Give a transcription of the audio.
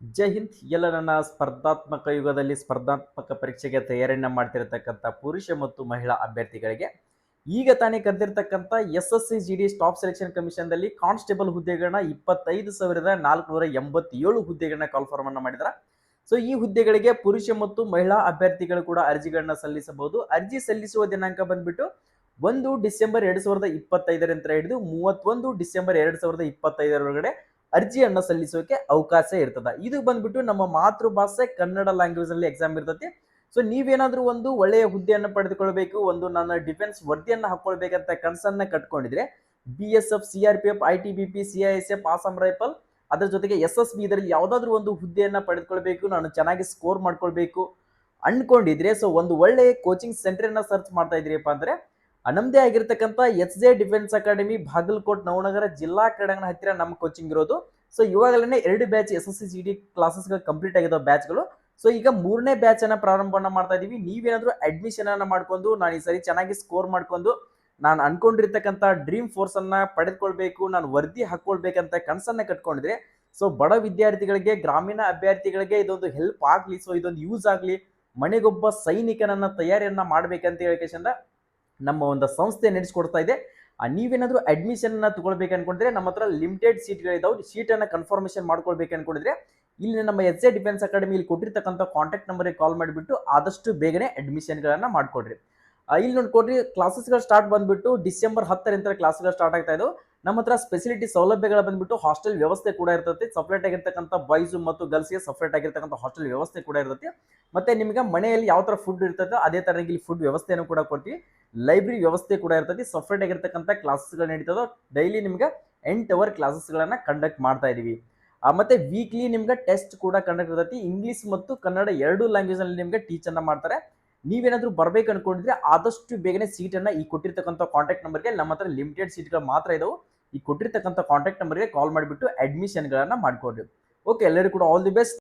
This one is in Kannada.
ಜೈ ಹಿಂದ್. ಎಲ್ಲ ನನ್ನ ಸ್ಪರ್ಧಾತ್ಮಕ ಯುಗದಲ್ಲಿ ಸ್ಪರ್ಧಾತ್ಮಕ ಪರೀಕ್ಷೆಗೆ ತಯಾರಿಯನ್ನ ಮಾಡ್ತಿರತಕ್ಕಂಥ ಪುರುಷ ಮತ್ತು ಮಹಿಳಾ ಅಭ್ಯರ್ಥಿಗಳಿಗೆ ಈಗ ತಾನೇ ಕರೆದಿರ್ತಕ್ಕಂಥ SSC GD ಸ್ಟಾಫ್ ಸೆಲೆಕ್ಷನ್ ಕಮಿಷನ್ದಲ್ಲಿ ಕಾನ್ಸ್ಟೇಬಲ್ ಹುದ್ದೆಗಳನ್ನ 25,487 ಹುದ್ದೆಗಳನ್ನ ಕಾಲ್ಫಾರ್ಮ್ ಅನ್ನ ಮಾಡಿದ್ರ. ಸೊ ಈ ಹುದ್ದೆಗಳಿಗೆ ಪುರುಷ ಮತ್ತು ಮಹಿಳಾ ಅಭ್ಯರ್ಥಿಗಳು ಕೂಡ ಅರ್ಜಿಗಳನ್ನ ಸಲ್ಲಿಸಬಹುದು. ಅರ್ಜಿ ಸಲ್ಲಿಸುವ ದಿನಾಂಕ ಬಂದ್ಬಿಟ್ಟು 1 ಡಿಸೆಂಬರ್ 2025 ಹಿಡಿದು 31 ಡಿಸೆಂಬರ್ 2025 ಅರ್ಜಿಯನ್ನ ಸಲ್ಲಿಸೋಕೆ ಅವಕಾಶ ಇರ್ತದ. ಇದು ಬಂದ್ಬಿಟ್ಟು ನಮ್ಮ ಮಾತೃಭಾಷೆ ಕನ್ನಡ ಲ್ಯಾಂಗ್ವೇಜ್ ಅಲ್ಲಿ ಎಕ್ಸಾಮ್ ಇರ್ತತಿ. ಸೊ ನೀವೇನಾದ್ರೂ ಒಂದು ಒಳ್ಳೆಯ ಹುದ್ದೆಯನ್ನು ಪಡೆದುಕೊಳ್ಬೇಕು, ಒಂದು ನನ್ನ ಡಿಫೆನ್ಸ್ ವರ್ದಿಯನ್ನ ಹಾಕೊಳ್ಬೇಕಂತ ಕನಸನ್ನ ಕಟ್ಕೊಂಡಿದ್ರೆ BSF, CRPF, ITBP, CISF, Assam rifle, ಅದರ ಜೊತೆಗೆ SSB ಇದರಲ್ಲಿ ಯಾವ್ದಾದ್ರು ಒಂದು ಹುದ್ದೆಯನ್ನ ಪಡೆದುಕೊಳ್ಬೇಕು, ನಾನು ಚೆನ್ನಾಗಿ ಸ್ಕೋರ್ ಮಾಡ್ಕೊಳ್ಬೇಕು ಅನ್ಕೊಂಡಿದ್ರೆ ಸೊ ಒಂದು ಒಳ್ಳೆ ಕೋಚಿಂಗ್ ಸೆಂಟರ್ ಅನ್ನ ಸರ್ಚ್ ಮಾಡ್ತಾ ಇದ್ರಿಪ್ಪ ಅಂದ್ರೆ ನಮ್ದೇ ಆಗಿರ್ತಕ್ಕಂಥ SJ defence academy, Bagalkot Navanagar ಜಿಲ್ಲಾ ಕ್ರೀಡಾಂಗಣ ಹತ್ತಿರ ನಮ್ಮ ಕೋಚಿಂಗ್ ಇರೋದು. ಸೊ ಇವಾಗಲೇ 2 ಬ್ಯಾಚ್ SSC GD ಕ್ಲಾಸಸ್ಗಳು ಕಂಪ್ಲೀಟ್ ಆಗಿರೋ ಬ್ಯಾಚ್ಗಳು. ಸೊ ಈಗ 3ನೇ ಬ್ಯಾಚ್ ಅನ್ನ ಪ್ರಾರಂಭವನ್ನ ಮಾಡ್ತಾ ಇದೀವಿ. ನೀವೇನಾದ್ರೂ ಅಡ್ಮಿಷನ್ ಅನ್ನ ಮಾಡ್ಕೊಂಡು ನಾನು ಈ ಸರಿ ಚೆನ್ನಾಗಿ ಸ್ಕೋರ್ ಮಾಡ್ಕೊಂಡು ನಾನು ಅನ್ಕೊಂಡಿರ್ತಕ್ಕಂಥ ಡ್ರೀಮ್ ಫೋರ್ಸ್ ಅನ್ನ ಪಡೆದುಕೊಳ್ಬೇಕು, ನಾನು ವರದಿ ಹಾಕೊಳ್ಬೇಕಂತ ಕನಸನ್ನ ಕಟ್ಕೊಂಡಿದ್ರೆ ಸೊ ಬಡ ವಿದ್ಯಾರ್ಥಿಗಳಿಗೆ, ಗ್ರಾಮೀಣ ಅಭ್ಯರ್ಥಿಗಳಿಗೆ ಇದೊಂದು ಹೆಲ್ಪ್ ಆಗ್ಲಿ, ಸೊ ಇದೊಂದು ಯೂಸ್ ಆಗ್ಲಿ, ಮನೆಗೊಬ್ಬ ಸೈನಿಕನನ್ನ ತಯಾರಿಯನ್ನ ಮಾಡ್ಬೇಕಂತ ಹೇಳಿಕೆಶಂದ ನಮ್ಮ ಒಂದು ಸಂಸ್ಥೆ ನಡೆಸಿಕೊಡ್ತಾ ಇದೆ. ನೀವೇನಾದ್ರೂ ಅಡ್ಮಿಷನ್ ಅನ್ನ ತಗೊಳ್ಬೇಕು ಅನ್ಕೊಂಡಿದ್ರೆ ನಮ್ಮ ಹತ್ರ ಲಿಮಿಟೆಡ್ ಸೀಟ್ಗಳಿದಾವೆ. ಸೀಟ್ ಅನ್ನ ಕನ್ಫರ್ಮೇಶನ್ ಮಾಡ್ಕೊಳ್ಬೇಕು ಅನ್ಕೊಂಡಿದ್ರೆ ಇಲ್ಲಿ ನಮ್ಮ SJ ಡಿಫೆನ್ಸ್ ಅಕಾಡೆಮಿ ಇಲ್ಲಿ ಕೊಟ್ಟಿರ್ತಕ್ಕಂಥ ಕಾಂಟ್ಯಾಕ್ಟ್ ನಂಬರ್ಗೆ ಕಾಲ್ ಮಾಡಿಬಿಟ್ಟು ಆದಷ್ಟು ಬೇಗನೆ ಅಡ್ಮಿಷನ್ಗಳನ್ನ ಮಾಡ್ಕೊಡ್ರಿ. ಇಲ್ಲಿ ನೋಡ್ಕೊಡ್ರಿ, ಕ್ಲಾಸಸ್ಗಳು ಸ್ಟಾರ್ಟ್ ಬಂದ್ಬಿಟ್ಟು ಡಿಸೆಂಬರ್ 10ರಿಂದ ಕ್ಲಾಸ್ಗಳು ಸ್ಟಾರ್ಟ್ ಆಗ್ತಾ ಇದಾವೆ. ನಮ್ಮ ಹತ್ರ ಸ್ಪೆಸಿಲಿಟಿ ಸೌಲಭ್ಯಗಳು ಬಂದ್ಬಿಟ್ಟು ಹಾಸ್ಟೆಲ್ ವ್ಯವಸ್ಥೆ ಕೂಡ ಇರ್ತೈತಿ. ಸಪ್ರೇಟ್ ಆಗಿರ್ತಕ್ಕಂಥ ಬಾಯ್ಸ್ ಮತ್ತು ಗರ್ಲ್ಸ್ಗೆ ಸಪ್ರೇಟ್ ಆಗಿರ್ತಕ್ಕಂಥ ಹಾಸ್ಟೆಲ್ ವ್ಯವಸ್ಥೆ ಕೂಡ ಇರ್ತೈತಿ. ಮತ್ತೆ ನಿಮಗೆ ಮನೆಯಲ್ಲಿ ಯಾವ ತರ ಫುಡ್ ಇರ್ತೈತೆ ಅದೇ ತರ ಇಲ್ಲಿ ಫುಡ್ ವ್ಯವಸ್ಥೆಯನ್ನು ಕೂಡ ಕೊಡ್ತೀವಿ. ಲೈಬ್ರರಿ ವ್ಯವಸ್ಥೆ ಕೂಡ ಇರ್ತೈತಿ. ಸಪ್ರೇಟ್ ಆಗಿರ್ತಕ್ಕಂಥ ಕ್ಲಾಸಸ್ಗಳು ನಡೀತದೆ. ಡೈಲಿ ನಿಮ್ಗೆ 8 ಅವರ್ ಕ್ಲಾಸಸ್ಗಳನ್ನ ಕಂಡಕ್ಟ್ ಮಾಡ್ತಾ ಇದೀವಿ. ಮತ್ತೆ ವೀಕ್ಲಿ ನಿಮ್ಗೆ ಟೆಸ್ಟ್ ಕೂಡ ಕಂಡಕ್ಟ್ ಇರ್ತೈತಿ. ಇಂಗ್ಲಿಷ್ ಮತ್ತು ಕನ್ನಡ 2 ಲ್ಯಾಂಗ್ವೇಜ್ ಅಲ್ಲಿ ನಿಮ್ಗೆ ಟೀಚ್ ಅನ್ನ ಮಾಡ್ತಾರೆ. ನೀವೇನಾದ್ರೂ ಬರ್ಬೇಕು ಅನ್ಕೊಂಡಿದ್ರೆ ಆದಷ್ಟು ಬೇಗನೆ ಸೀಟ್ ಅನ್ನ ಈ ಕೊಟ್ಟಿರ್ತಕ್ಕಂಥ ಕಾಂಟ್ಯಾಕ್ಟ್ ನಂಬರ್ಗೆ, ನಮ್ಮ ಹತ್ರ ಲಿಮಿಟೆಡ್ ಸೀಟ್ಗಳು ಮಾತ್ರ ಇದಾವೆ, ಈ ಕೊಟ್ಟಿರ್ತಕ್ಕಂಥ ಕಾಂಟ್ಯಾಕ್ಟ್ ನಂಬರ್ಗೆ ಕಾಲ್ ಮಾಡಿಬಿಟ್ಟು ಅಡ್ಮಿಷನ್ಗಳನ್ನ ಮಾಡ್ಕೊಡ್ರಿ. ಓಕೆ, ಎಲ್ಲರಿಗೂ ಕೂಡ ಆಲ್ ದಿ ಬೆಸ್ಟ್.